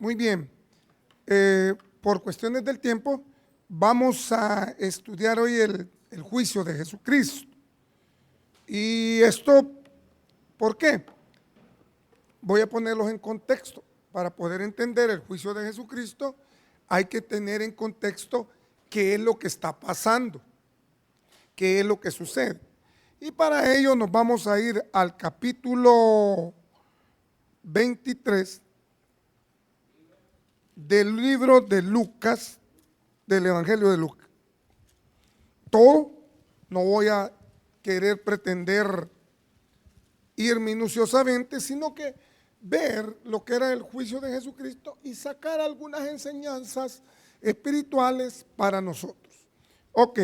Muy bien. Por cuestiones del tiempo, vamos a estudiar hoy el juicio de Jesucristo. Y esto, ¿por qué? Voy a ponerlos en contexto. Para poder entender el juicio de Jesucristo, hay que tener en contexto qué es lo que está pasando, qué es lo que sucede. Y para ello nos vamos a ir al capítulo 23 del libro de Lucas, del Evangelio de Lucas. Todo, no voy a querer pretender ir minuciosamente, sino que ver lo que era el juicio de Jesucristo y sacar algunas enseñanzas espirituales para nosotros. Ok.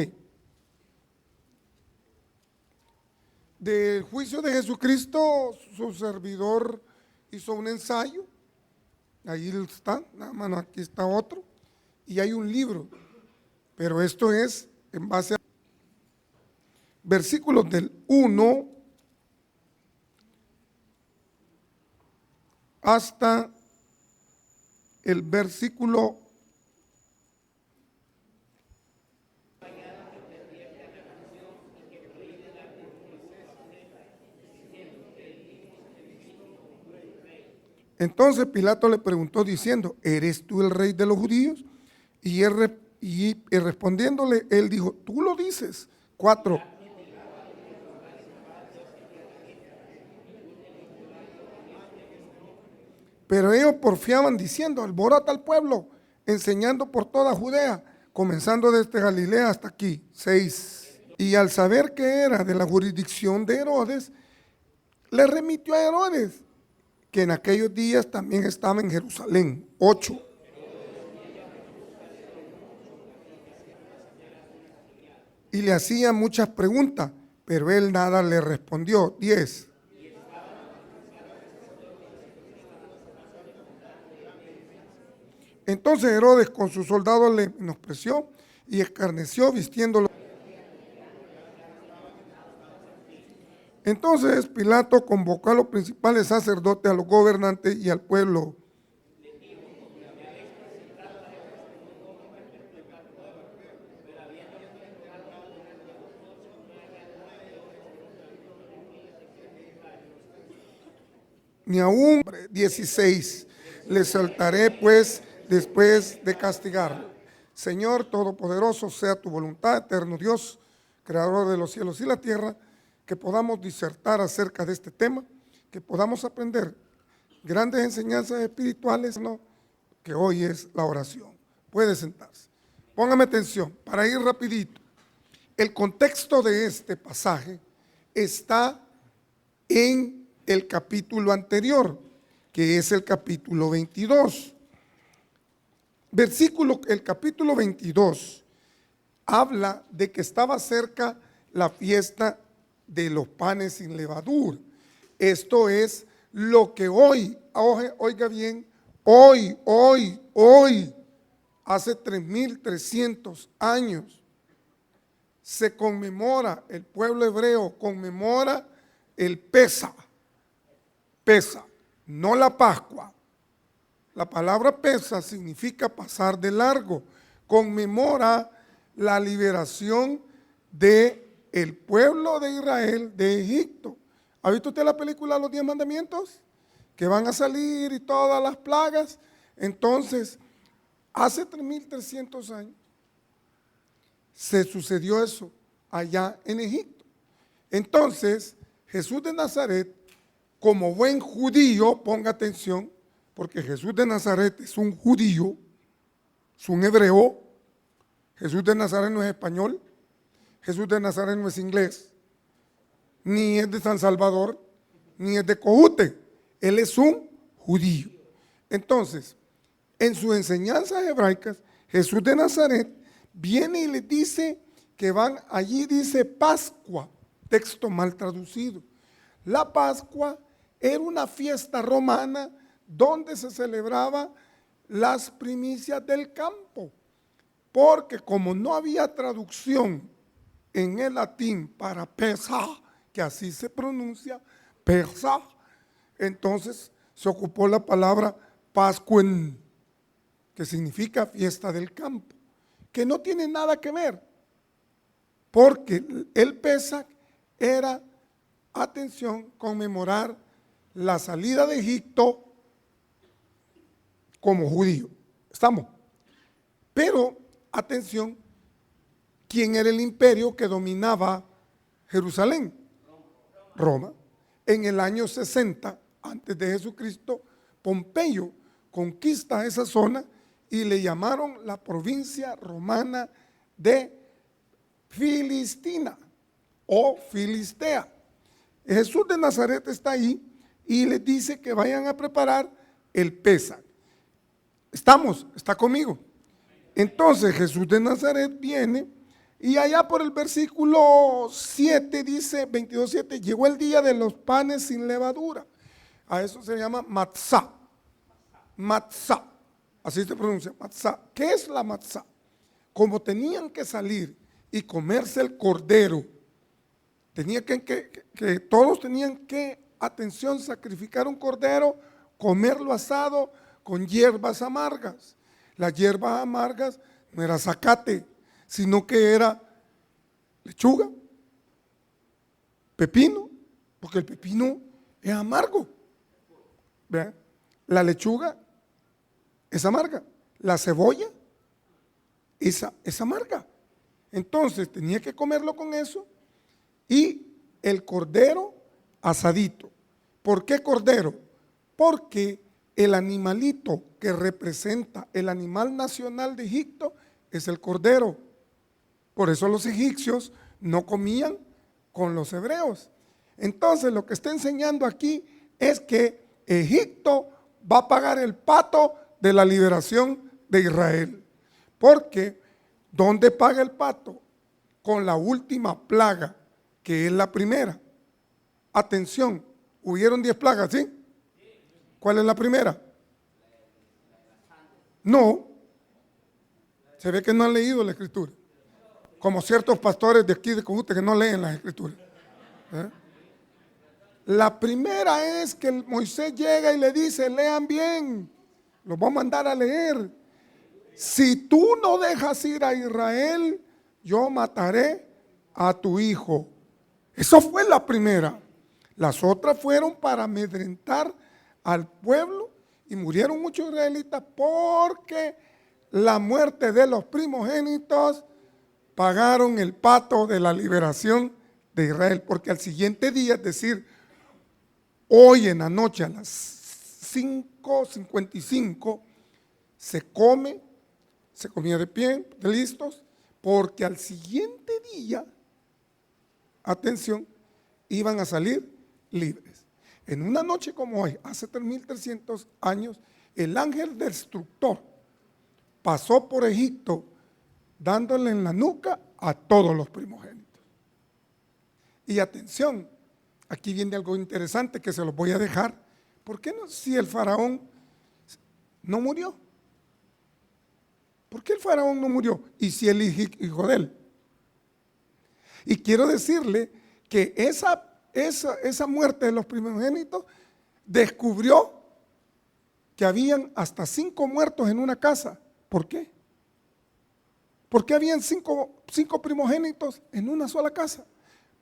Del juicio de Jesucristo, su servidor hizo un ensayo. Ahí está, nada más aquí está otro. Y hay un libro, pero esto es en base a versículos del 1 hasta el versículo 3. Entonces Pilato le preguntó diciendo: ¿eres tú el rey de los judíos? Y respondiéndole, él dijo: tú lo dices. 4. Pero ellos porfiaban diciendo: alborota al pueblo, enseñando por toda Judea, comenzando desde Galilea hasta aquí. 6. Y al saber que era de la jurisdicción de Herodes, le remitió a Herodes, que en aquellos días también estaba en Jerusalén. 8. Y le hacía muchas preguntas, pero él nada le respondió. 10. Entonces Herodes con sus soldados le menospreció y escarneció vistiéndolo. Entonces Pilato convocó a los principales sacerdotes, a los gobernantes y al pueblo. Ni aún 16, le soltaré pues después de castigarlo. Señor Todopoderoso, sea tu voluntad, eterno Dios, creador de los cielos y la tierra, que podamos disertar acerca de este tema, que podamos aprender grandes enseñanzas espirituales, ¿no? Que hoy es la oración. Puede sentarse. Póngame atención, para ir rapidito. El contexto de este pasaje está en el capítulo anterior, que es el capítulo 22. El capítulo 22 habla de que estaba cerca la fiesta de los panes sin levadura. Esto es lo que hoy, oiga bien, hoy, hace 3.300 años, se conmemora, el pueblo hebreo conmemora el Pesaj, no la Pascua. La palabra Pesaj significa pasar de largo, conmemora la liberación del pueblo de Israel de Egipto. ¿Ha visto usted la película Los 10 Mandamientos? Que van a salir y todas las plagas. Entonces, hace 3.300 años se sucedió eso allá en Egipto. Entonces, Jesús de Nazaret, como buen judío, ponga atención, porque Jesús de Nazaret es un judío, es un hebreo. Jesús de Nazaret no es español, Jesús de Nazaret no es inglés, ni es de San Salvador, ni es de Cojute. Él es un judío. Entonces, en sus enseñanzas hebraicas, Jesús de Nazaret viene y les dice que van, allí dice Pascua, texto mal traducido. La Pascua era una fiesta romana donde se celebraba las primicias del campo, porque como no había traducción en el latín para Pesaj, que así se pronuncia, Pesaj, entonces se ocupó la palabra Pascuen, que significa fiesta del campo, que no tiene nada que ver, porque el Pesach era, atención, conmemorar la salida de Egipto como judío. ¿Estamos? Pero, atención, ¿quién era el imperio que dominaba Jerusalén? Roma. En el año 60 antes de Jesucristo, Pompeyo conquista esa zona y le llamaron la provincia romana de Filistina o Filistea. Jesús de Nazaret está ahí y les dice que vayan a preparar el Pesach. ¿Estamos? ¿Está conmigo? Entonces Jesús de Nazaret viene y allá por el versículo 7 dice, 22:7, llegó el día de los panes sin levadura. A eso se llama matzá. Matzá, así se pronuncia, matzá. ¿Qué es la matzá? Como tenían que salir y comerse el cordero, tenía que todos tenían que, atención, sacrificar un cordero, comerlo asado con hierbas amargas. Las hierbas amargas no era zacate, sino que era lechuga, pepino, porque el pepino es amargo. ¿Vean? La lechuga es amarga, la cebolla es amarga. Entonces tenía que comerlo con eso y el cordero asadito. ¿Por qué cordero? Porque el animalito que representa el animal nacional de Egipto es el cordero. Por eso los egipcios no comían con los hebreos. Entonces lo que está enseñando aquí es que Egipto va a pagar el pato de la liberación de Israel. Porque, ¿dónde paga el pato? Con la última plaga, que es la primera. Atención, hubieron 10 plagas, ¿sí? ¿Cuál es la primera? No. Se ve que no han leído la escritura. Como ciertos pastores de aquí de Cojute que no leen las escrituras. La primera es que Moisés llega y le dice, lean bien, los voy a mandar a leer. Si tú no dejas ir a Israel, yo mataré a tu hijo. Eso fue la primera. Las otras fueron para amedrentar al pueblo y murieron muchos israelitas porque la muerte de los primogénitos pagaron el pato de la liberación de Israel, porque al siguiente día, es decir, hoy en la noche a las 5:55 se comía de pie, de listos, porque al siguiente día, atención, iban a salir libres. En una noche como hoy, hace 3.300 años, el ángel destructor pasó por Egipto dándole en la nuca a todos los primogénitos. Y atención, aquí viene algo interesante que se los voy a dejar. ¿Por qué no, si el faraón no murió? ¿Por qué el faraón no murió? Y si el hijo de él. Y quiero decirle que esa muerte de los primogénitos descubrió que habían hasta 5 muertos en una casa. ¿Por qué? ¿Por qué habían 5 primogénitos en una sola casa?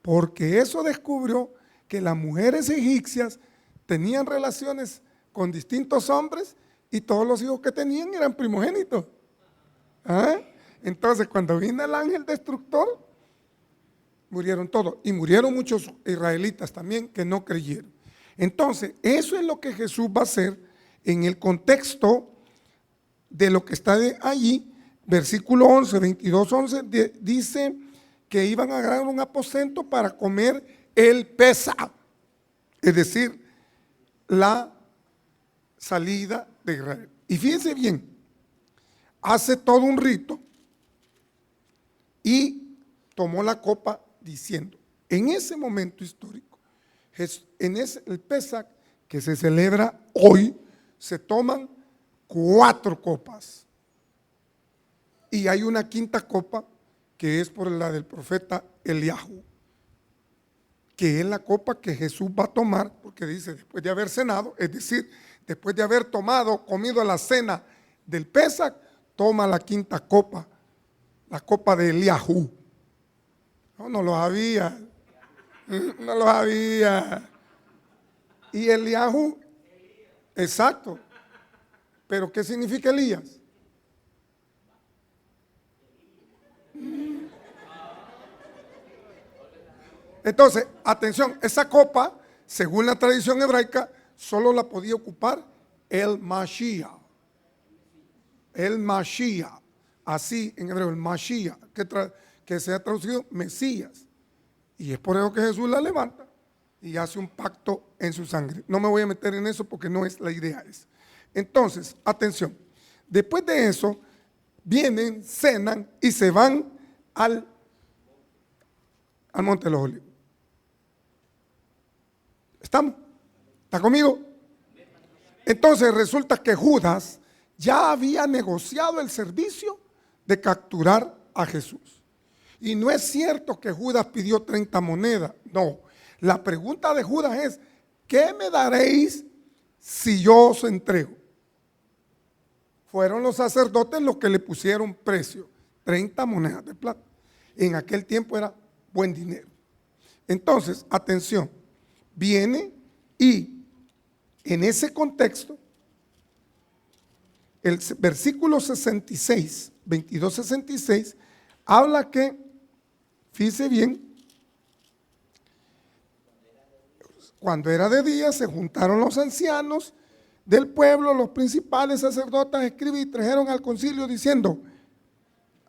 Porque eso descubrió que las mujeres egipcias tenían relaciones con distintos hombres y todos los hijos que tenían eran primogénitos. ¿Ah? Entonces, cuando vino el ángel destructor, murieron todos. Y murieron muchos israelitas también que no creyeron. Entonces, eso es lo que Jesús va a hacer en el contexto de lo que está allí. Versículo 11, 22:11 dice que iban a agarrar un aposento para comer el Pesaj, es decir, la salida de Israel. Y fíjense bien, hace todo un rito y tomó la copa diciendo, en ese momento histórico, el Pesaj que se celebra hoy, se toman 4 copas. Y hay una quinta copa que es por la del profeta Eliahu, que es la copa que Jesús va a tomar, porque dice después de haber cenado, es decir, después de haber comido la cena del Pesach, toma la quinta copa, la copa de Eliahú. No lo sabía, no lo sabía. Y Eliahú, exacto. Pero ¿qué significa Elías? Entonces, atención, esa copa, según la tradición hebraica, solo la podía ocupar el Mashiach. El Mashiach, así en hebreo, el Mashiach, que se ha traducido Mesías. Y es por eso que Jesús la levanta y hace un pacto en su sangre. No me voy a meter en eso porque no es la idea esa. Entonces, atención, después de eso, vienen, cenan y se van al Monte de los Olivos. ¿Estamos? ¿Está conmigo? Entonces resulta que Judas ya había negociado el servicio de capturar a Jesús. Y no es cierto que Judas pidió 30 monedas, no. La pregunta de Judas es, ¿qué me daréis si yo os entrego? Fueron los sacerdotes los que le pusieron precio, 30 monedas de plata. En aquel tiempo era buen dinero. Entonces, atención, viene y en ese contexto, el versículo 66, 22-66, habla que, fíjese bien, cuando era de día se juntaron los ancianos del pueblo, los principales sacerdotes, escribas y trajeron al concilio diciendo,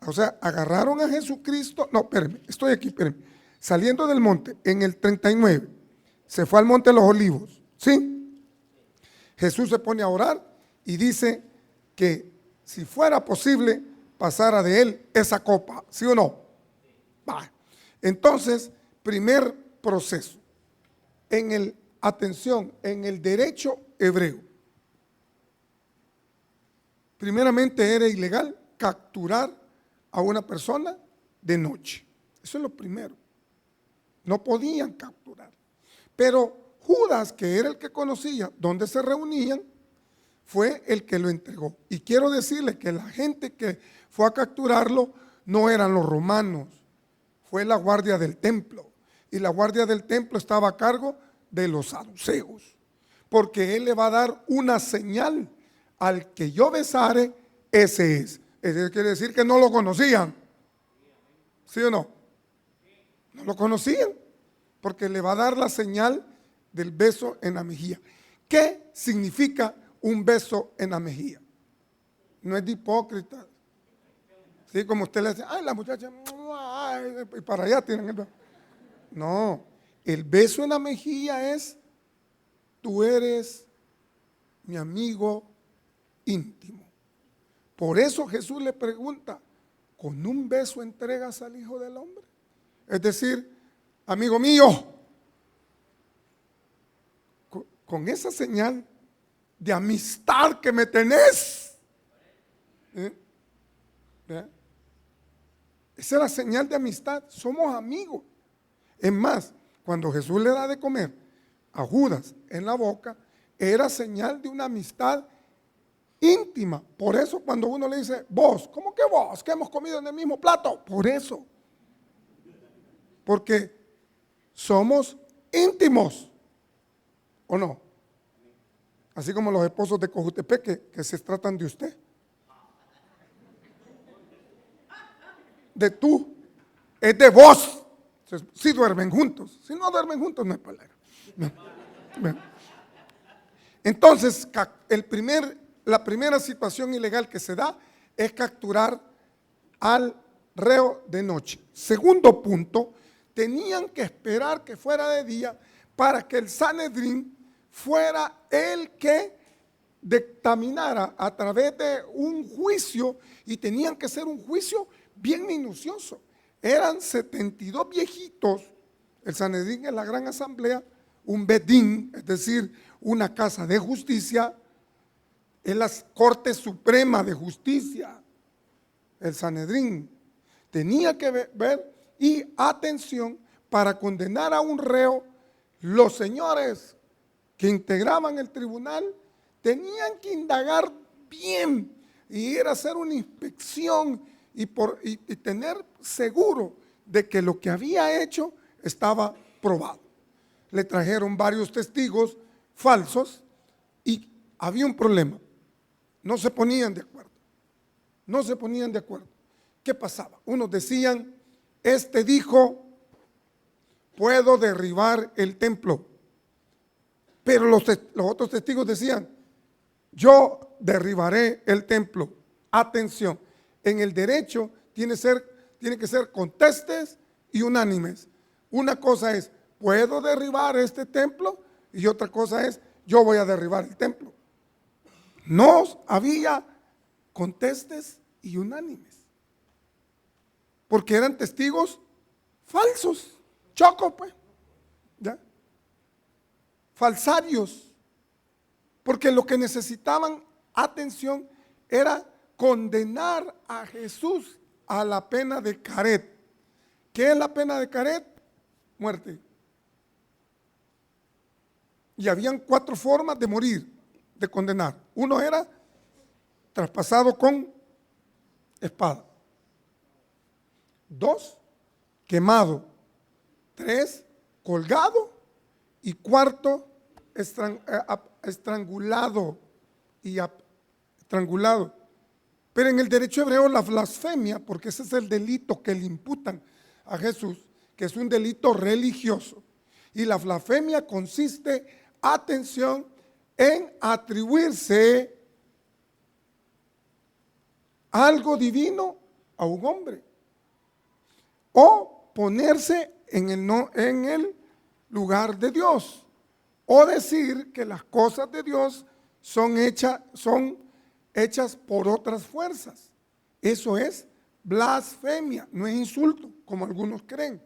o sea, agarraron a Jesucristo, no, espérenme, estoy aquí, espérenme, saliendo del monte, en el 39, se fue al monte de los olivos, ¿sí? Jesús se pone a orar y dice que si fuera posible pasara de él esa copa, ¿sí o no? Va. Entonces, primer proceso, atención, en el derecho hebreo, primeramente era ilegal capturar a una persona de noche. Eso es lo primero. No podían capturar. Pero Judas, que era el que conocía dónde se reunían, fue el que lo entregó. Y quiero decirle que la gente que fue a capturarlo no eran los romanos, fue la guardia del templo. Y la guardia del templo estaba a cargo de los saduceos, porque él le va a dar una señal: al que yo besare, ese es. Eso quiere decir que no lo conocían. ¿Sí o no? No lo conocían, porque le va a dar la señal del beso en la mejilla. ¿Qué significa un beso en la mejilla? No es de hipócrita. Sí, como usted le dice, ay, la muchacha, ay, y para allá tienen el beso. No, el beso en la mejilla es, tú eres mi amigo íntimo. Por eso Jesús le pregunta, ¿con un beso entregas al Hijo del Hombre? Es decir, amigo mío, con esa señal de amistad que me tenés. Esa es la señal de amistad, somos amigos. Es más, cuando Jesús le da de comer a Judas en la boca, era señal de una amistad íntima. Por eso cuando uno le dice, vos, ¿cómo que vos? Que hemos comido en el mismo plato. Por eso. Porque somos íntimos. ¿O no? Así como los esposos de Cojutepeque que se tratan de usted. De tú. Es de vos. Si duermen juntos. Si no duermen juntos no hay palabra. Entonces, la primera situación ilegal que se da es capturar al reo de noche. Segundo punto, tenían que esperar que fuera de día para que el Sanedrín fuera el que dictaminara a través de un juicio, y tenían que ser un juicio bien minucioso. Eran 72 viejitos, el Sanedrín es la gran asamblea, un bedín, es decir, una casa de justicia, es la Corte Suprema de Justicia, el Sanedrín. Tenía que ver, y atención, para condenar a un reo, los señores que integraban el tribunal tenían que indagar bien y ir a hacer una inspección y tener seguro de que lo que había hecho estaba probado. Le trajeron varios testigos falsos y había un problema. No se ponían de acuerdo. No se ponían de acuerdo. ¿Qué pasaba? Unos decían, este dijo, puedo derribar el templo. Pero los otros testigos decían, yo derribaré el templo. Atención, en el derecho tiene que ser contestes y unánimes. Una cosa es, puedo derribar este templo, y otra cosa es, yo voy a derribar el templo. No había contestes y unánimes, porque eran testigos falsos, chocos pues, ¿ya? Falsarios, porque lo que necesitaban, atención, era condenar a Jesús a la pena de caret. ¿Qué es la pena de caret? Muerte. Y habían 4 formas de morir, de condenar. Uno era traspasado con espada. 2, quemado. 3, colgado. Y 4, estrangulado. Estrangulado. Pero en el derecho hebreo la blasfemia, porque ese es el delito que le imputan a Jesús, que es un delito religioso. Y la blasfemia consiste, atención, en atribuirse algo divino a un hombre o ponerse en el lugar de Dios, o decir que las cosas de Dios son hechas por otras fuerzas. Eso es blasfemia, no es insulto, como algunos creen.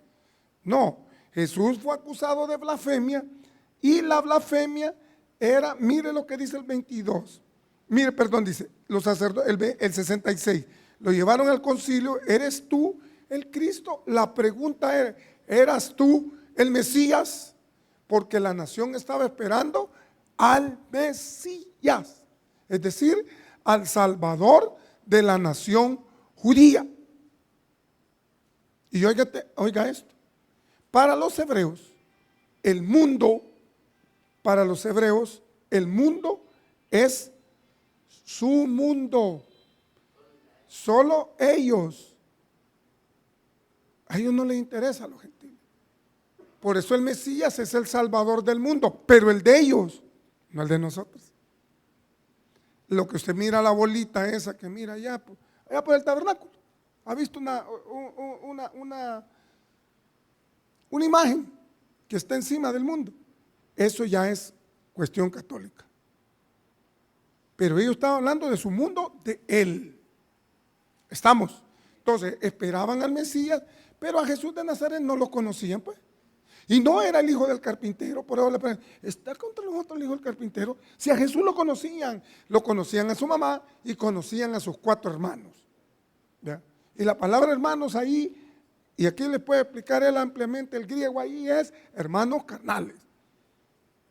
No, Jesús fue acusado de blasfemia, y la blasfemia era, mire lo que dice el 22. Mire, perdón, dice los sacerdotes, el 66. Lo llevaron al concilio, ¿eres tú el Cristo? La pregunta era, ¿eras tú el Mesías? Porque la nación estaba esperando al Mesías, es decir, al Salvador de la nación judía. Y oiga esto, para los hebreos, el mundo es su mundo. Solo ellos. A ellos no les interesa a los gentiles. Por eso el Mesías es el Salvador del mundo, pero el de ellos, no el de nosotros. Lo que usted mira, la bolita esa que mira allá por el tabernáculo, ha visto una imagen que está encima del mundo. Eso ya es cuestión católica. Pero ellos estaban hablando de su mundo, de él. Estamos. Entonces, esperaban al Mesías, pero a Jesús de Nazaret no lo conocían, pues. Y no era el hijo del carpintero, por eso le preguntan, ¿está contra nosotros el hijo del carpintero? Si a Jesús lo conocían a su mamá y conocían a sus 4 hermanos. ¿Ya? Y la palabra hermanos ahí, y aquí les puede explicar él ampliamente, el griego ahí es hermanos carnales.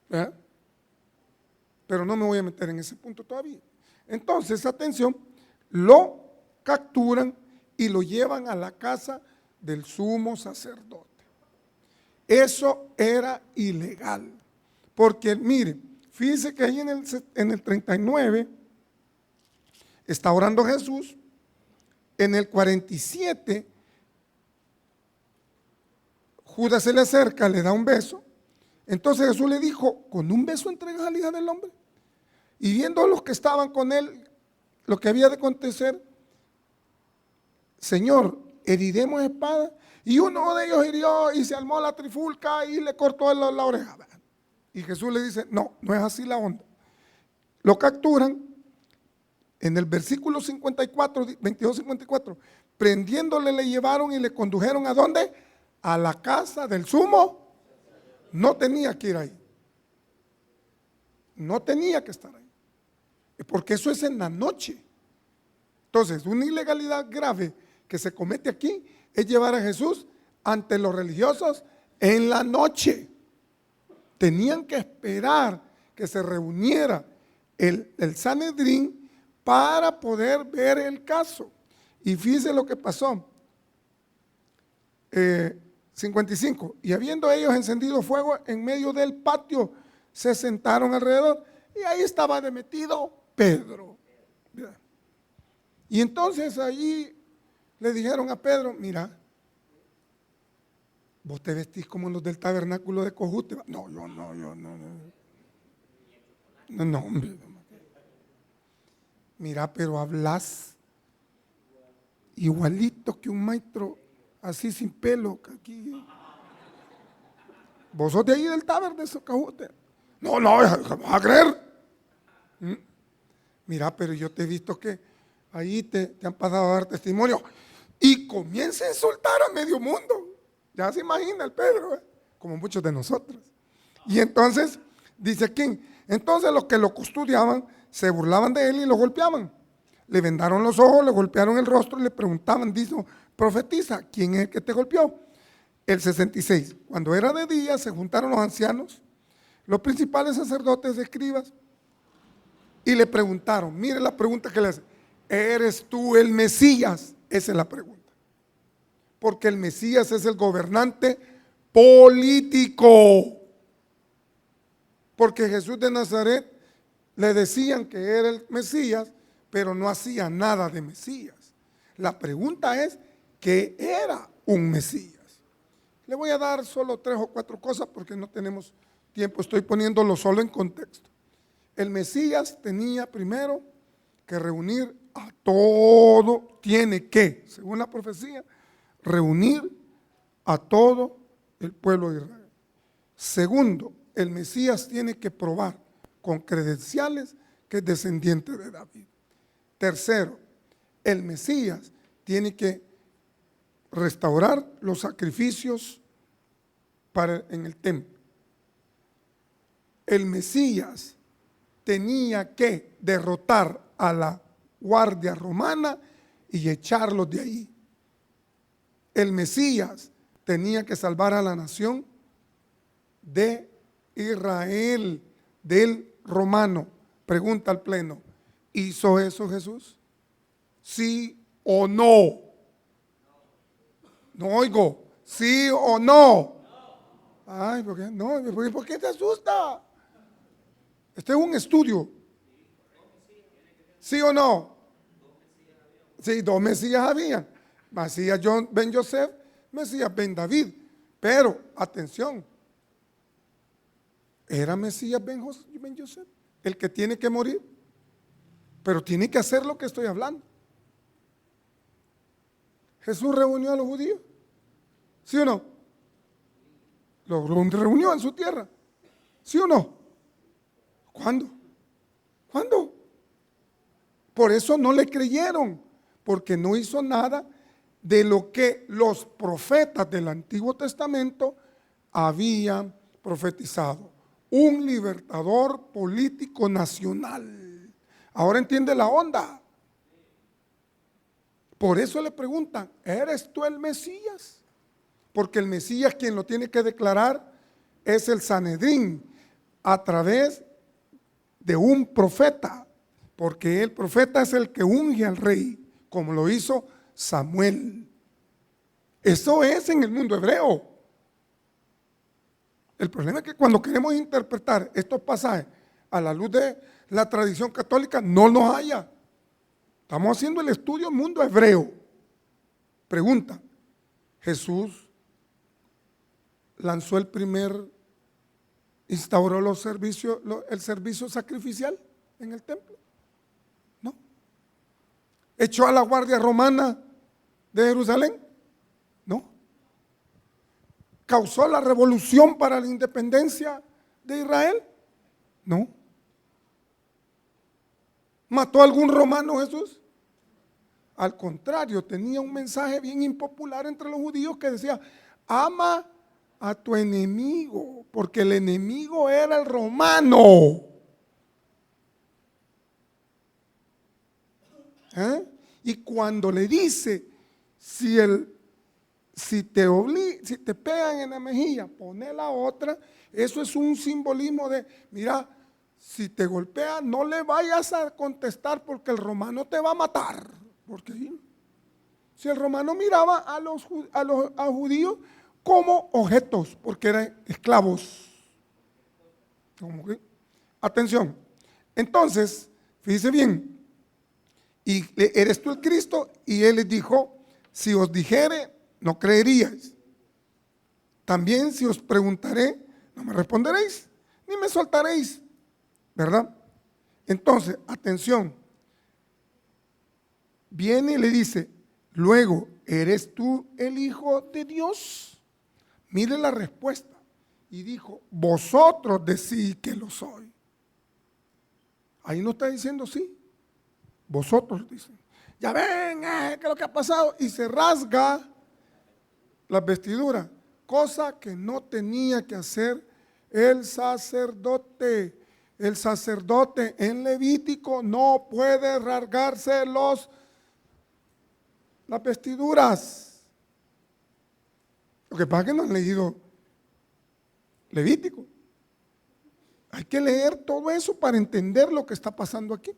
¿Ya? Pero no me voy a meter en ese punto todavía. Entonces, atención, lo capturan y lo llevan a la casa del sumo sacerdote. Eso era ilegal, porque mire, fíjense que ahí en el 39 está orando Jesús, en el 47 Judas se le acerca, le da un beso. Entonces Jesús le dijo, ¿con un beso entregas a la hija del hombre? Y viendo a los que estaban con él, lo que había de acontecer, Señor, heriremos espada. Y uno de ellos hirió y se armó la trifulca y le cortó la oreja. Y Jesús le dice, no, no es así la onda. Lo capturan en el versículo 54, 22-54, prendiéndole le llevaron y le condujeron ¿a dónde? A la casa del sumo. No tenía que ir ahí. No tenía que estar ahí. Porque eso es en la noche. Entonces, una ilegalidad grave que se comete aquí es llevar a Jesús ante los religiosos en la noche. Tenían que esperar que se reuniera el Sanedrín para poder ver el caso. Y fíjense lo que pasó. 55. Y habiendo ellos encendido fuego en medio del patio, se sentaron alrededor. Y ahí estaba de metido Pedro. Y entonces allí le dijeron a Pedro, mira, vos te vestís como los del tabernáculo de Cojute. No, hombre. Mira, pero hablas igualito que un maestro, así sin pelo. Aquí. Vos sos de ahí del taber de Cojute. No, vas a creer. Mira, pero yo te he visto que ahí te han pasado a dar testimonio. Y comienza a insultar a medio mundo. Ya se imagina el Pedro, como muchos de nosotros. Y entonces, dice quién, entonces los que lo custodiaban se burlaban de él y lo golpeaban. Le vendaron los ojos, le golpearon el rostro y le preguntaban, dijo, profetiza, ¿quién es el que te golpeó? El 66, cuando era de día se juntaron los ancianos, los principales sacerdotes, escribas, y le preguntaron, mire la pregunta que le hacen, ¿eres tú el Mesías? Esa es la pregunta. Porque el Mesías es el gobernante político. Porque Jesús de Nazaret le decían que era el Mesías, pero no hacía nada de Mesías. La pregunta es, ¿qué era un Mesías? Le voy a dar solo 3 o 4 cosas porque no tenemos tiempo, estoy poniéndolo solo en contexto. El Mesías tenía primero que reunir a todo, tiene que, según la profecía, reunir a todo el pueblo de Israel. Segundo, el Mesías tiene que probar con credenciales que es descendiente de David. Tercero, el Mesías tiene que restaurar los sacrificios en el templo. El Mesías tenía que derrotar a la guardia romana y echarlos de ahí. El Mesías tenía que salvar a la nación de Israel, del romano. Pregunta al pleno, ¿hizo eso Jesús? ¿Sí o no? No oigo, ¿sí o no? Ay, ¿por qué no? ¿Por qué te asusta? Este es un estudio. ¿Sí o no? Sí, 2 Mesías habían. Mesías ben Joseph, Mesías ben David. Pero, atención, ¿era Mesías ben Joseph el que tiene que morir? Pero tiene que hacer lo que estoy hablando. Jesús reunió a los judíos, ¿sí o no? Los reunió en su tierra, ¿sí o no? ¿Cuándo? ¿Cuándo? Por eso no le creyeron, porque no hizo nada de lo que los profetas del Antiguo Testamento habían profetizado. Un libertador político nacional. Ahora entiende la onda. Por eso le preguntan, ¿eres tú el Mesías? Porque el Mesías quien lo tiene que declarar es el Sanedrín a través de un profeta, porque el profeta es el que unge al rey, como lo hizo Samuel. Eso es en el mundo hebreo. El problema es que cuando queremos interpretar estos pasajes a la luz de la tradición católica, no nos haya. Estamos haciendo el estudio del mundo hebreo. Pregunta, ¿Jesús lanzó instauró el servicio sacrificial en el templo? No. ¿Echó a la guardia romana de Jerusalén? No. ¿Causó la revolución para la independencia de Israel? No. ¿Mató a algún romano Jesús? Al contrario, tenía un mensaje bien impopular entre los judíos que decía, ama a tu enemigo, porque el enemigo era el romano. Y cuando le dice, si te pegan en la mejilla, poné la otra, eso es un simbolismo de, mira, si te golpea, no le vayas a contestar porque el romano te va a matar. Porque si el romano miraba a judíos como objetos, porque eran esclavos. Atención. Entonces, fíjese bien, y eres tú el Cristo, y él les dijo, si os dijere, no creeríais. También si os preguntaré, no me responderéis, ni me soltaréis, ¿verdad? Entonces, atención, viene y le dice, luego, ¿eres tú el Hijo de Dios? Mire la respuesta. Y dijo, vosotros decís que lo soy. Ahí no está diciendo sí. Vosotros dicen. Ya ven, ¿qué es lo que ha pasado? Y se rasga las vestiduras. Cosa que no tenía que hacer el sacerdote. El sacerdote en Levítico no puede rasgarse las vestiduras. Lo que pasa es que no han leído Levítico. Hay que leer todo eso para entender lo que está pasando aquí.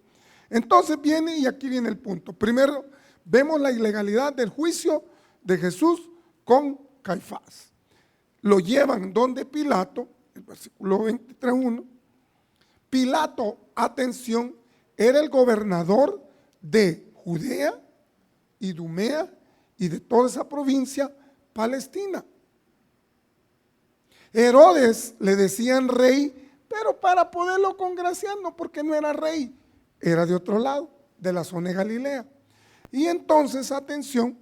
Entonces viene, y aquí viene el punto. Primero, vemos la ilegalidad del juicio de Jesús con Caifás. Lo llevan donde Pilato, el versículo 23:1. Pilato, atención, era el gobernador de Judea, Idumea y de toda esa provincia palestina. Herodes le decían rey, pero para poderlo congraciar, no porque no era rey, era de otro lado, de la zona de Galilea. Y entonces, atención,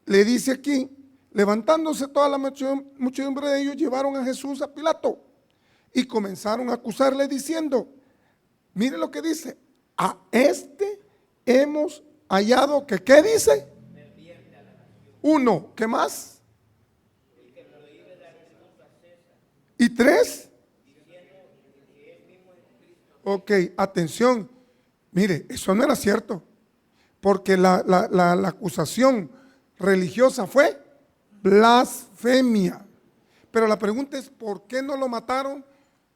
le dice aquí, levantándose toda la muchedumbre de ellos, llevaron a Jesús a Pilato y comenzaron a acusarle diciendo, mire lo que dice, a este hemos hallado que, ¿qué dice? Uno, ¿qué más? Y tres, ok, atención, mire, eso no era cierto, porque la acusación religiosa fue blasfemia. Pero la pregunta es, ¿por qué no lo mataron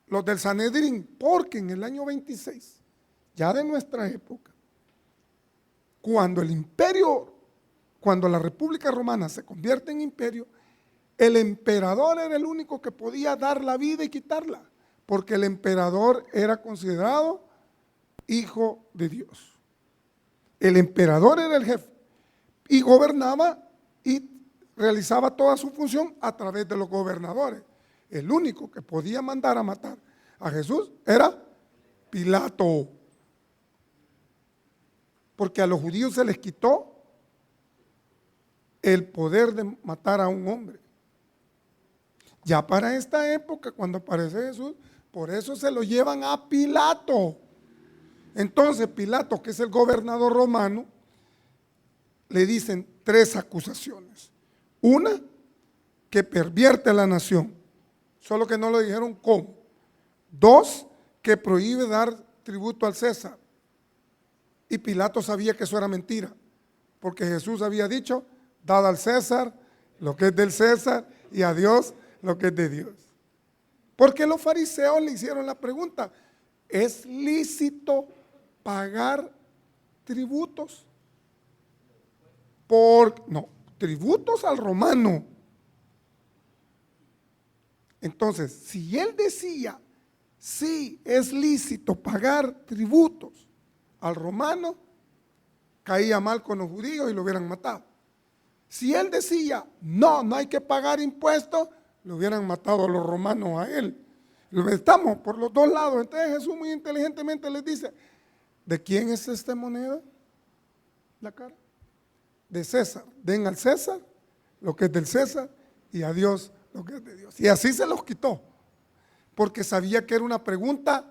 los del Sanedrín? Porque en el año 26, ya de nuestra época, cuando la República Romana se convierte en imperio, el emperador era el único que podía dar la vida y quitarla, porque el emperador era considerado hijo de Dios. El emperador era el jefe y gobernaba y realizaba toda su función a través de los gobernadores. El único que podía mandar a matar a Jesús era Pilato, porque a los judíos se les quitó el poder de matar a un hombre. Ya para esta época, cuando aparece Jesús, por eso se lo llevan a Pilato. Entonces Pilato, que es el gobernador romano, le dicen tres acusaciones. Una, que pervierte a la nación, solo que no le dijeron cómo. Dos, que prohíbe dar tributo al César. Y Pilato sabía que eso era mentira, porque Jesús había dicho, dad al César lo que es del César y a Dios lo que es de Dios. Porque los fariseos le hicieron la pregunta, ¿es lícito pagar tributos? No, tributos al romano. Entonces, si él decía, sí, es lícito pagar tributos al romano, caía mal con los judíos y lo hubieran matado. Si él decía, no, no hay que pagar impuestos, lo hubieran matado a los romanos a él. Estamos por los dos lados. Entonces Jesús muy inteligentemente les dice, ¿de quién es esta moneda? La cara. De César. Den al César lo que es del César y a Dios lo que es de Dios. Y así se los quitó, porque sabía que era una pregunta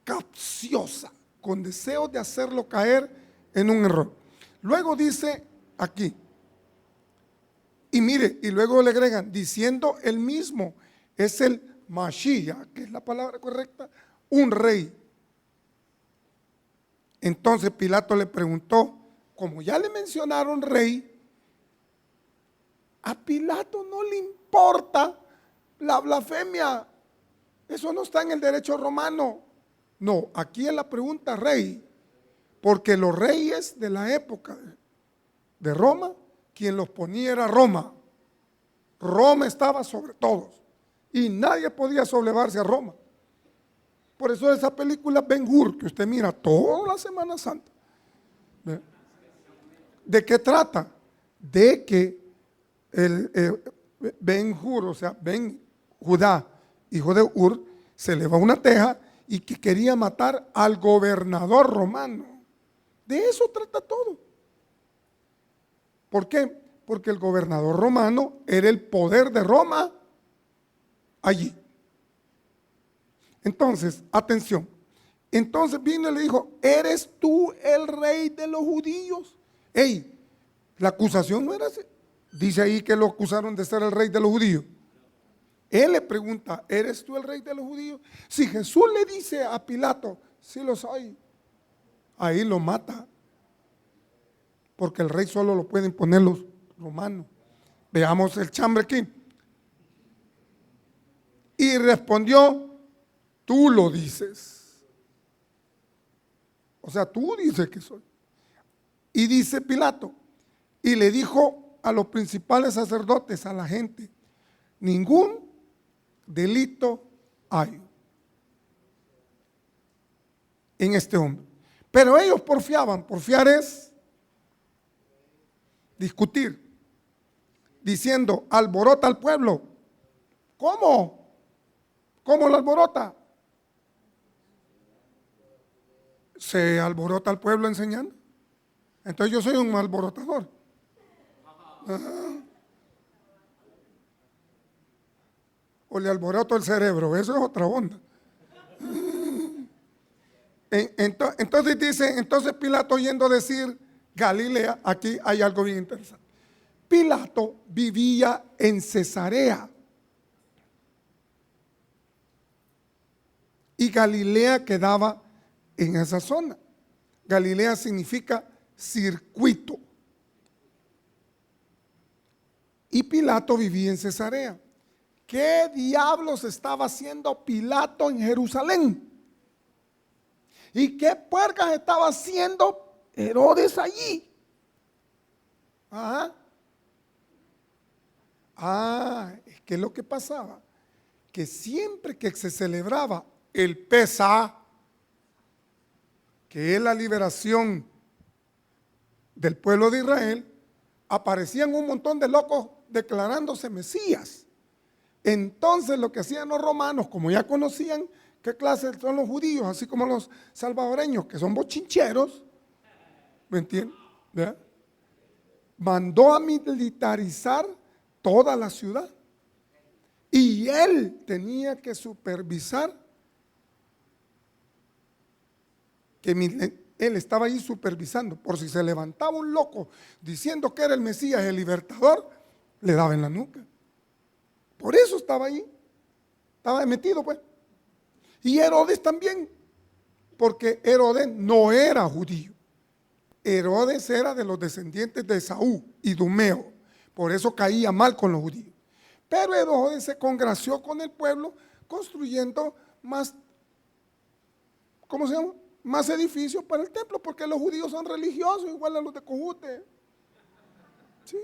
capciosa, con deseo de hacerlo caer en un error. Luego dice aquí, y mire, y luego le agregan, diciendo él mismo, es el Mashiach, que es la palabra correcta, un rey. Entonces Pilato le preguntó, como ya le mencionaron rey, a Pilato no le importa la blasfemia Eso no está en el derecho romano. No, aquí es la pregunta rey, porque los reyes de la época de Roma, quien los ponía era Roma. Roma estaba sobre todos y nadie podía soblevarse a Roma. Por eso esa película Ben-Hur, que usted mira toda la Semana Santa, ¿de qué trata? De que Ben-Hur, o sea, Ben Judá, hijo de Ur, se le va una teja y que quería matar al gobernador romano. De eso trata todo. ¿Por qué? Porque el gobernador romano era el poder de Roma allí. Entonces, atención. Entonces vino y le dijo, ¿eres tú el rey de los judíos? Ey, la acusación no era así. Dice ahí que lo acusaron de ser el rey de los judíos. Él le pregunta, ¿eres tú el rey de los judíos? Si Jesús le dice a Pilato, sí lo soy, ahí lo mata. Porque el rey solo lo pueden poner los romanos. Veamos el chambre aquí. Y respondió, tú lo dices. O sea, tú dices que soy. Y dice Pilato, y le dijo a los principales sacerdotes, a la gente, ningún delito hay en este hombre. Pero ellos porfiaban. Porfiar es discutir, diciendo, alborota al pueblo. ¿Cómo? ¿Cómo lo alborota? ¿Se alborota al pueblo enseñando? Entonces yo soy un alborotador. O le alboroto el cerebro, eso es otra onda. Entonces dice, entonces Pilato oyendo decir Galilea, aquí hay algo bien interesante. Pilato vivía en Cesarea y Galilea quedaba en esa zona. Galilea significa circuito. Y Pilato vivía en Cesarea. ¿Qué diablos estaba haciendo Pilato en Jerusalén? ¿Y qué puercas estaba haciendo Herodes allí? Ajá. Es que lo que pasaba, que siempre que se celebraba el Pesaj, que es la liberación del pueblo de Israel, aparecían un montón de locos declarándose Mesías. Entonces lo que hacían los romanos, como ya conocían qué clase son los judíos, así como los salvadoreños, que son bochincheros, ¿me entiendes? ¿Verdad? Mandó a militarizar toda la ciudad. Y él tenía que supervisar, que él estaba ahí supervisando, por si se levantaba un loco diciendo que era el Mesías, el libertador, le daba en la nuca. Por eso estaba ahí, estaba metido pues. Y Herodes también, porque Herodes no era judío. Herodes era de los descendientes de Esaú y Dumeo, por eso caía mal con los judíos. Pero Herodes se congració con el pueblo construyendo más, ¿cómo se llama? Más edificios para el templo, porque los judíos son religiosos, igual a los de Cojute. Sí,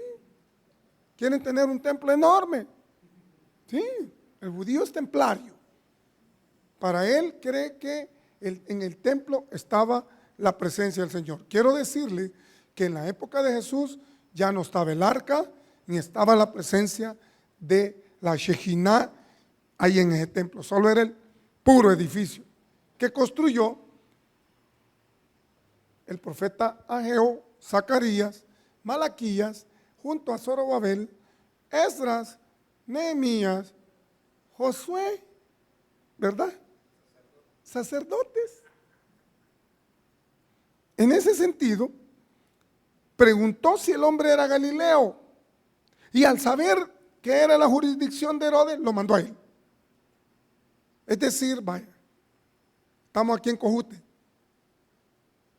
quieren tener un templo enorme. Sí, el judío es templario. Para él cree que en el templo estaba la presencia del Señor. Quiero decirle que en la época de Jesús ya no estaba el arca, ni estaba la presencia de la Shekinah ahí en ese templo. Solo era el puro edificio que construyó el profeta Ageo, Zacarías, Malaquías, junto a Zorobabel, Esdras, Nehemías, Josué, ¿verdad? Sacerdotes. En ese sentido, preguntó si el hombre era Galileo y al saber que era la jurisdicción de Herodes, lo mandó a él. Es decir, vaya, estamos aquí en Cojute,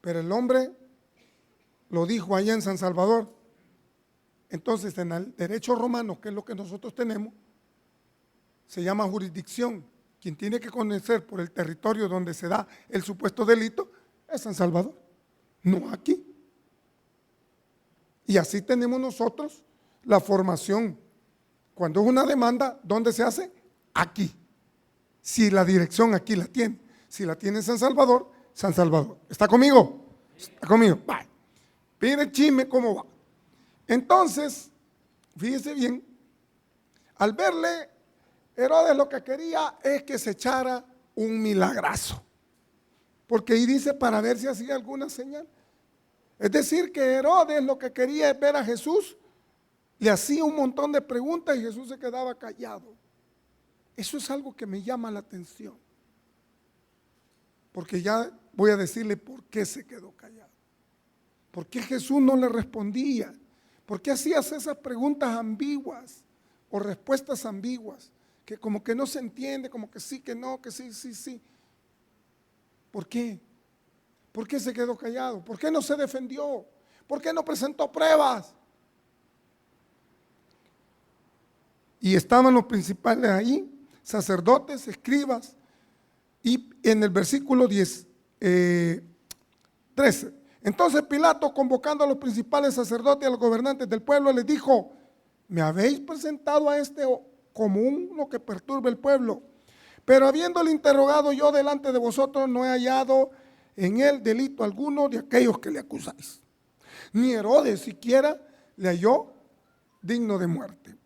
pero el hombre lo dijo allá en San Salvador. Entonces, en el derecho romano, que es lo que nosotros tenemos, se llama jurisdicción. quien tiene que conocer por el territorio donde se da el supuesto delito es San Salvador, no aquí. Y así tenemos nosotros la formación. Cuando es una demanda, ¿dónde se hace? Aquí. Si la dirección aquí la tiene. Si la tiene San Salvador, San Salvador. ¿Está conmigo? ¿Está conmigo? Vale. Mire el chisme cómo va. Entonces, fíjese bien, al verle, Herodes lo que quería es que se echara un milagrazo. Porque ahí dice para ver si hacía alguna señal. Es decir, que Herodes lo que quería es ver a Jesús, le hacía un montón de preguntas y Jesús se quedaba callado. Eso es algo que me llama la atención. Porque ya voy a decirle por qué se quedó callado. ¿Por qué Jesús no le respondía? ¿Por qué hacías esas preguntas ambiguas o respuestas ambiguas? Que como que no se entiende, como que sí, que no, que sí, sí, sí. ¿Por qué? ¿Por qué se quedó callado? ¿Por qué no se defendió? ¿Por qué no presentó pruebas? Y estaban los principales ahí, sacerdotes, escribas, y en el versículo 13. Entonces Pilato, convocando a los principales sacerdotes y a los gobernantes del pueblo, les dijo: me habéis presentado a este como uno que perturbe el pueblo, pero habiéndole interrogado yo delante de vosotros, no he hallado en él delito alguno de aquellos que le acusáis. Ni Herodes siquiera le halló digno de muerte.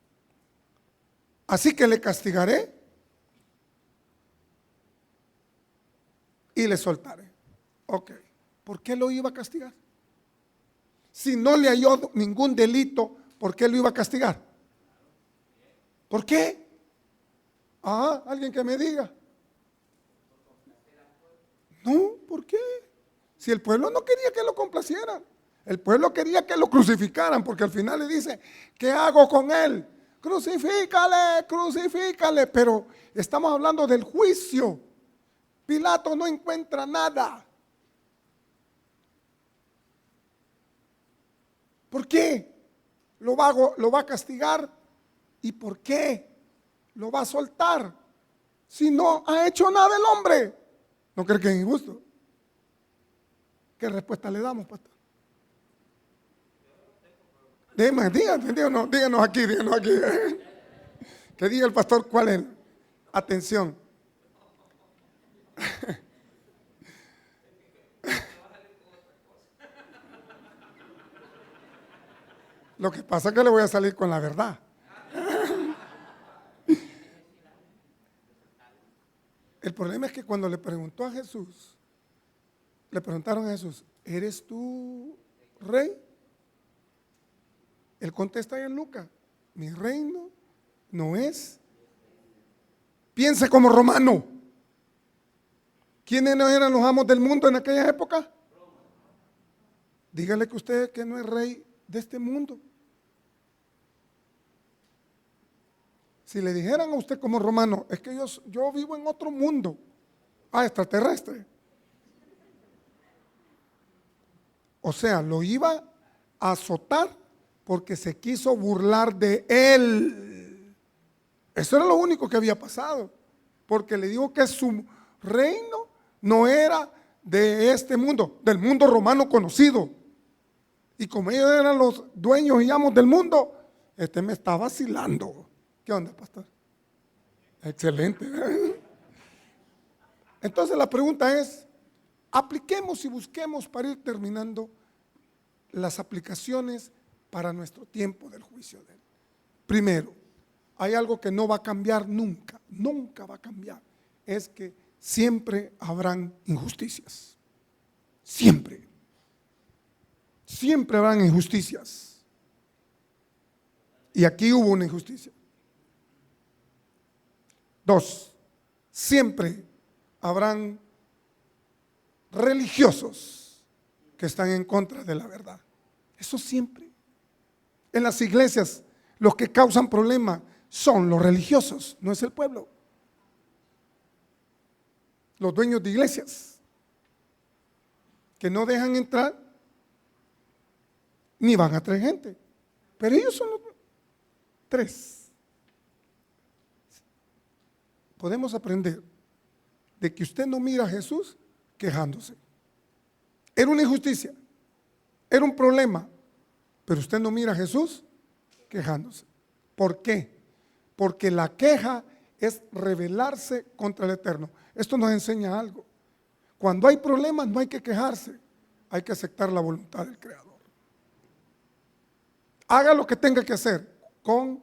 Así que le castigaré y le soltaré. Ok, ¿por qué lo iba a castigar? Si no le halló ningún delito, ¿por qué lo iba a castigar? ¿Por qué? Ah, alguien que me diga. No, ¿por qué? Si el pueblo no quería que lo complacieran, el pueblo quería que lo crucificaran, porque al final le dice: ¿qué hago con él? Crucifícale, crucifícale. Pero estamos hablando del juicio. Pilato no encuentra nada. ¿Por qué lo va a castigar? ¿Y por qué lo va a soltar? Si no ha hecho nada el hombre. ¿No cree que es injusto? ¿Qué respuesta le damos, pastor? Díganos aquí. Que diga el pastor cuál es. Atención. Lo que pasa es que le voy a salir con la verdad. El problema es que cuando le preguntaron a Jesús, ¿eres tú rey? Él contesta ahí en Lucas: mi reino no es. Piense como romano. ¿Quiénes no eran los amos del mundo en aquella época? Dígale que usted que no es rey de este mundo. Si le dijeran a usted como romano: es que yo vivo en otro mundo. Extraterrestre. O sea, lo iba a azotar porque se quiso burlar de él. Eso era lo único que había pasado. Porque le dijo que su reino no era de este mundo, del mundo romano conocido. Y como ellos eran los dueños y amos del mundo, me está vacilando. ¿Qué onda, pastor? Excelente. Entonces la pregunta es: apliquemos y busquemos, para ir terminando, las aplicaciones para nuestro tiempo del juicio de él. Primero, hay algo que no va a cambiar nunca, nunca va a cambiar. Es que siempre habrán injusticias. Siempre. Siempre habrán injusticias. Y aquí hubo una injusticia. 2, siempre habrán religiosos que están en contra de la verdad. Eso siempre. En las iglesias, los que causan problemas son los religiosos, no es el pueblo. Los dueños de iglesias, que no dejan entrar ni van a traer gente. Pero ellos son los 3. podemos aprender de que usted no mira a Jesús quejándose. Era una injusticia, era un problema, pero usted no mira a Jesús quejándose. ¿Por qué? Porque la queja es rebelarse contra el Eterno. Esto nos enseña algo. Cuando hay problemas no hay que quejarse, hay que aceptar la voluntad del Creador. Haga lo que tenga que hacer con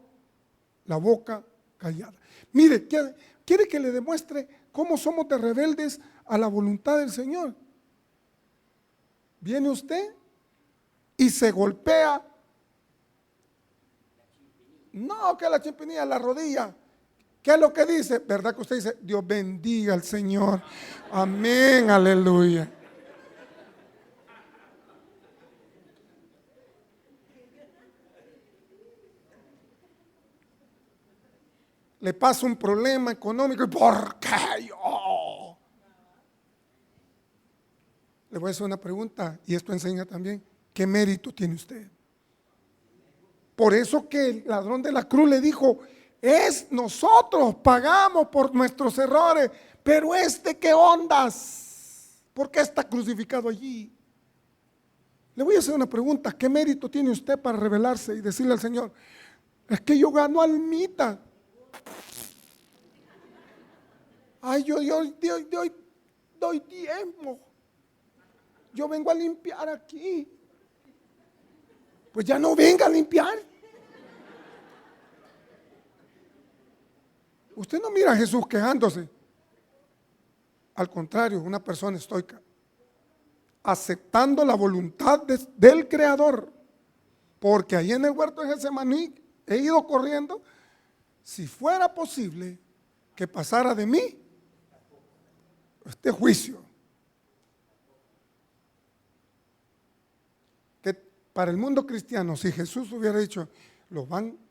la boca callada. Mire, ¿quiere que le demuestre cómo somos de rebeldes a la voluntad del Señor? Viene usted y se golpea. No, que la chimpinilla, la rodilla. ¿Qué es lo que dice? ¿Verdad que usted dice, Dios bendiga al Señor? Amén, aleluya. Le pasa un problema económico y ¿por qué yo? Le voy a hacer una pregunta y esto enseña también qué mérito tiene usted. Por eso que el ladrón de la cruz le dijo, nosotros pagamos por nuestros errores, pero ¿qué ondas? ¿Por qué está crucificado allí? Le voy a hacer una pregunta, ¿qué mérito tiene usted para rebelarse y decirle al Señor, es que yo gano almita? Ay, yo doy diezmo. Yo vengo a limpiar aquí. Pues ya no venga a limpiar. Usted no mira a Jesús quejándose. Al contrario, una persona estoica, aceptando la voluntad del Creador. Porque ahí en el huerto de Getsemaní he ido corriendo. Si fuera posible que pasara de mí este juicio, que para el mundo cristiano, si Jesús hubiera dicho,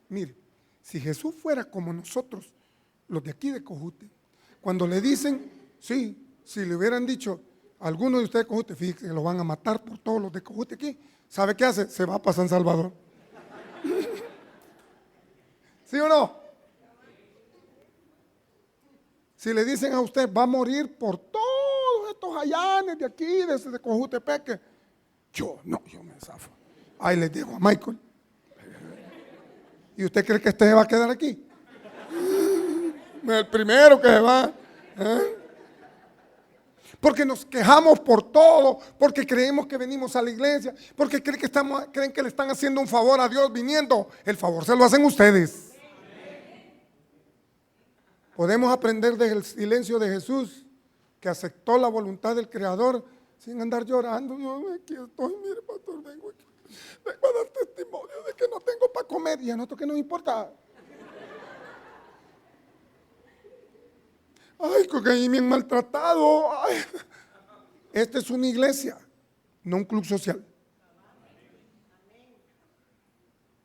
mire, si Jesús fuera como nosotros, los de aquí de Cojute, cuando le dicen, sí, si le hubieran dicho, algunos de ustedes de Cojute, fíjense que lo van a matar por todos los de Cojute aquí, ¿sabe qué hace? Se va para San Salvador. ¿Sí o no? Si le dicen a usted, va a morir por todos estos allanes de aquí, de Cojutepeque, yo me zafo. Ahí les digo a Michael. ¿Y usted cree que este se va a quedar aquí? El primero que se va. Porque nos quejamos por todo, porque creemos que venimos a la iglesia, porque creen que le están haciendo un favor a Dios viniendo. El favor se lo hacen ustedes. Podemos aprender del silencio de Jesús, que aceptó la voluntad del Creador sin andar llorando. Yo aquí estoy, mire pastor, vengo a dar testimonio de que no tengo para comer. Y a nosotros que nos importa. Ay, que ahí me han maltratado. Ay. Esta es una iglesia, no un club social.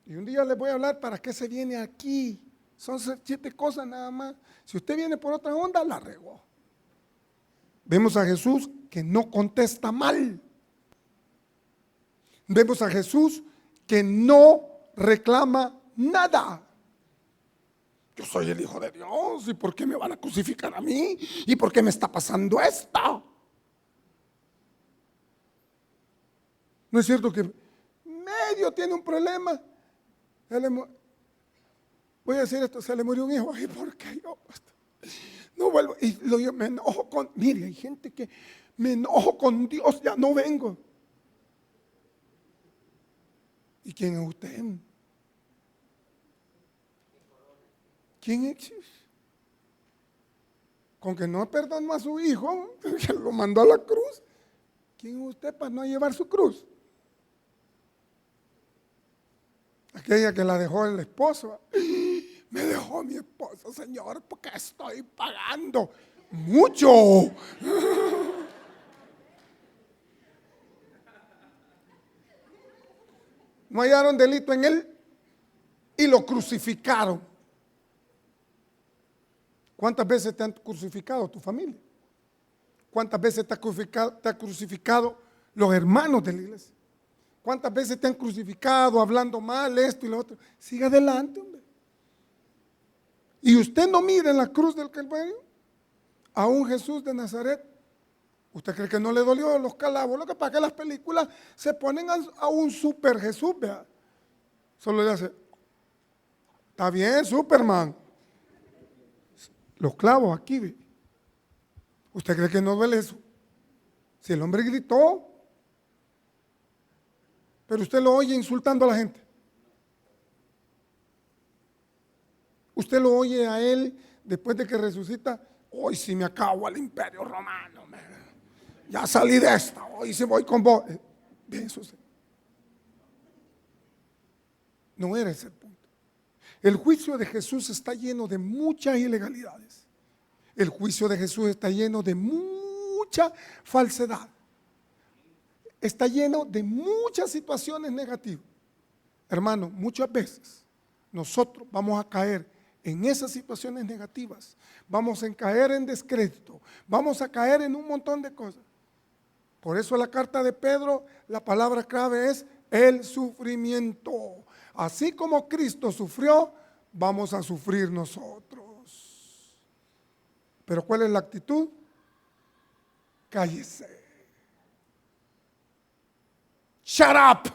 Y un día les voy a hablar para qué se viene aquí. Son 7 cosas nada más. Si usted viene por otra onda, la regó. Vemos a Jesús que no contesta mal. Vemos a Jesús que no reclama nada. Yo soy el Hijo de Dios, ¿y por qué me van a crucificar a mí? ¿Y por qué me está pasando esto? ¿No es cierto que medio tiene un problema? Voy a decir esto, se le murió un hijo. Ay, ¿por qué yo? No vuelvo. Y yo me enojo mire, hay gente que me enojo con Dios, ya no vengo. ¿Y quién es usted? ¿Quién es? Con que no perdonó a su hijo, que lo mandó a la cruz. ¿Quién es usted para no llevar su cruz? Aquella que la dejó el esposo. Me dejó mi esposo, Señor, porque estoy pagando mucho. No hallaron delito en él y lo crucificaron. ¿Cuántas veces te han crucificado tu familia? ¿Cuántas veces te ha crucificado los hermanos de la iglesia? ¿Cuántas veces te han crucificado hablando mal esto y lo otro? Siga adelante, hombre. Y usted no mira en la cruz del Calvario a un Jesús de Nazaret. ¿Usted cree que no le dolió los clavos? Lo que pasa es que las películas se ponen a un super Jesús, vea. Solo le hace, está bien, Superman. Los clavos aquí, ve. ¿Usted cree que no duele eso? Si el hombre gritó, pero usted lo oye insultando a la gente. Usted lo oye a él después de que resucita. Hoy sí me acabo al imperio romano. Ya salí de esta. Hoy sí voy con vos. Ve eso. No era ese el punto. El juicio de Jesús está lleno de muchas ilegalidades. El juicio de Jesús está lleno de mucha falsedad. Está lleno de muchas situaciones negativas. Hermano, muchas veces nosotros vamos a caer en esas situaciones negativas. Vamos a caer en descrédito. Vamos a caer en un montón de cosas. Por eso la carta de Pedro, la palabra clave es el sufrimiento. Así como Cristo sufrió, vamos a sufrir nosotros. Pero ¿cuál es la actitud? Cállese. Shut up.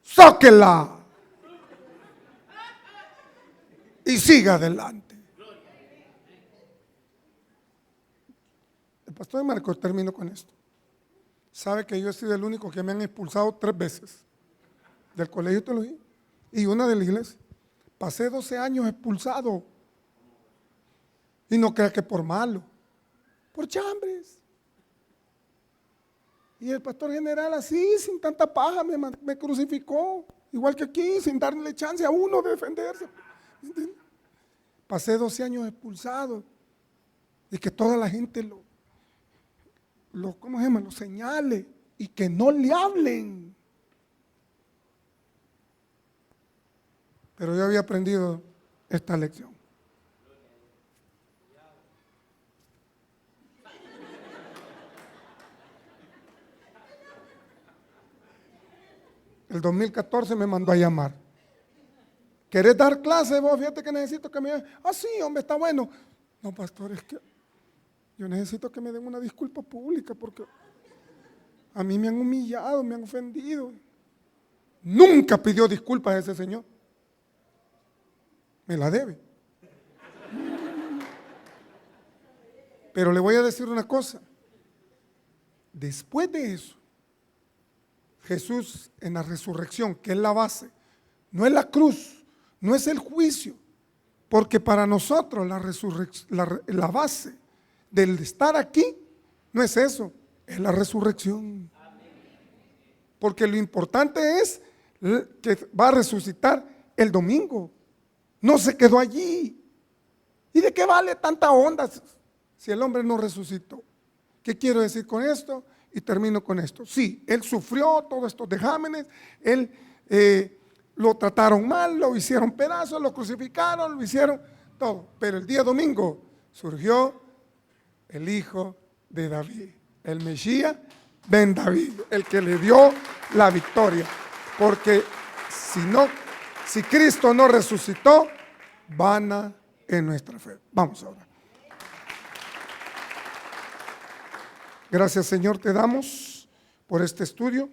Zóquela. Y siga adelante. El pastor Marcos, termino con esto. Sabe que yo he sido el único que me han expulsado 3 veces del colegio de teología y una de la iglesia. Pasé 12 años expulsado. Y no crea que por malo, por chambres. Y el pastor general así, sin tanta paja, me crucificó. Igual que aquí, sin darle chance a uno de defenderse. Pasé 12 años expulsado. Y que toda la gente ¿cómo se llama? Lo señale. Y que no le hablen. Pero yo había aprendido esta lección. El 2014 me mandó a llamar. ¿Querés dar clase vos? Fíjate que necesito que me... Ah, sí, hombre, está bueno. No, pastor, es que yo necesito que me den una disculpa pública porque a mí me han humillado, me han ofendido. Nunca pidió disculpas a ese señor. Me la debe. Pero le voy a decir una cosa. Después de eso, Jesús en la resurrección, que es la base, no es la cruz, no es el juicio, porque para nosotros la base del estar aquí no es eso, es la resurrección. Porque lo importante es que va a resucitar el domingo, no se quedó allí. ¿Y de qué vale tanta onda si el hombre no resucitó? ¿Qué quiero decir con esto? Y termino con esto. Sí, él sufrió todos estos vejámenes, él lo trataron mal, lo hicieron pedazos, lo crucificaron, lo hicieron todo. Pero el día domingo surgió el hijo de David, el Mesías ben David, el que le dio la victoria. Porque si Cristo no resucitó, vana es nuestra fe. Vamos ahora. Gracias, Señor, te damos por este estudio.